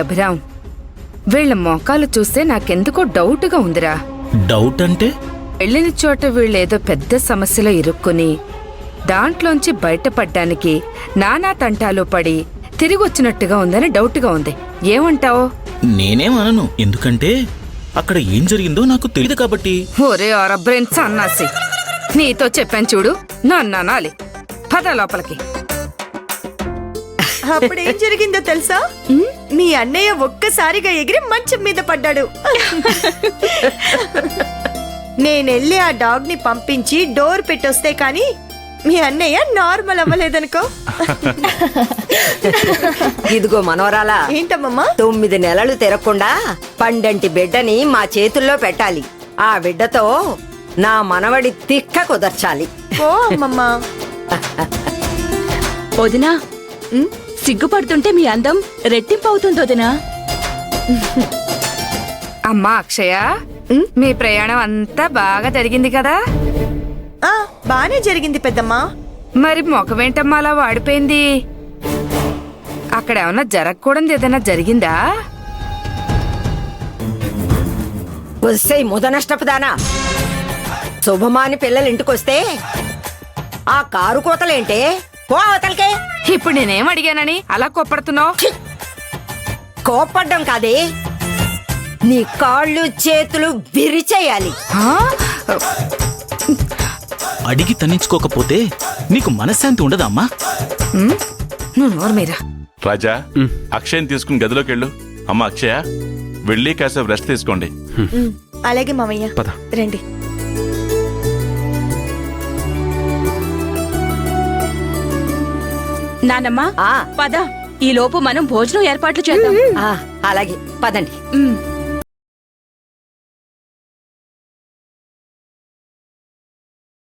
అభిరామ్, వీళ్ళ మోకాలు చూస్తే నాకెందుకో డౌట్గా ఉందిరా. డౌట్ అంటే? వెళ్ళిన చోట వీళ్ళేదో పెద్ద సమస్యలో ఇరుక్కుని దాంట్లోంచి బయటపడ్డానికి నానా తంటాలు పడి తిరిగొచ్చినట్టుగా ఉందని డౌట్గా ఉంది. ఏమంటావు? నేనేమనను, ఎందుకంటే అక్కడ ఏం జరిగిందో నాకు తెలియదు కాబట్టి. ఒరే ఆరబ్రెయిన్ సన్నాసి, నీతో చెప్పాను చూడు, నన్నాలి. పద లోపలికి. అప్పుడేం జరిగిందో తెలుసా? మీ అన్నయ్య ఒక్కసారిగా ఎగిరి మంచం మీద పడ్డాడు. నేనెళ్ళి ఆ డాగ్ ని పంపించి డోర్ పెట్టొస్తే కాని మీ అన్నయ్య నార్మల్ అవ్వలేదనుకో. ఇదిగో మనోరాలా, ఏంటమ్మమ్మా? 9 నెలలు తిరగకుండా పండంటి బిడ్డని మా చేతుల్లో పెట్టాలి. ఆ బిడ్డతో నా మనవడి తిక్క కుదర్చాలి. ఓ అమ్మమ్మా. వదినా, సిగ్గుపడుతుంటే మీ అందం రెట్టింపు అవుతుంది వదినా. అమ్మా అక్షయ, మీ ప్రయాణం అంతా బాగా జరిగింది కదా? బానే జరిగింది పెద్దమ్మా. మరి మొఖమేంటమ్మా అలా వాడిపోయింది? అక్కడ ఏమన్నా జరగకూడదు ఏదైనా జరిగిందా? వస్తే ముదనష్టపుదానా, శుభమాని పిల్లలు ఇంటికొస్తే ఆ కారు కోతలేంటే? పో అవతలకే. ఇప్పుడు నేనేం అడిగానని అలా కొప్పడుతున్నావు? కోప్పడ్డం కాదే, నీ కాళ్ళు చేతులు విరిచేయాలి. అడిగి తన్నించుకోకపోతే నీకు మనశ్శాంతి ఉండదా అమ్మా? నువ్వు నోర్మీరా. రాజా, అక్షయ్ని తీసుకుని గదిలోకి వెళ్ళు. అమ్మ అక్షయ, వెళ్ళి కాసేపు రెస్ట్ తీసుకోండి. అలాగే మామయ్య, రండి. నానమ్మా, పద, ఈ లోపు మనం భోజనం ఏర్పాట్లు చేద్దాం. అలాగే పదండి.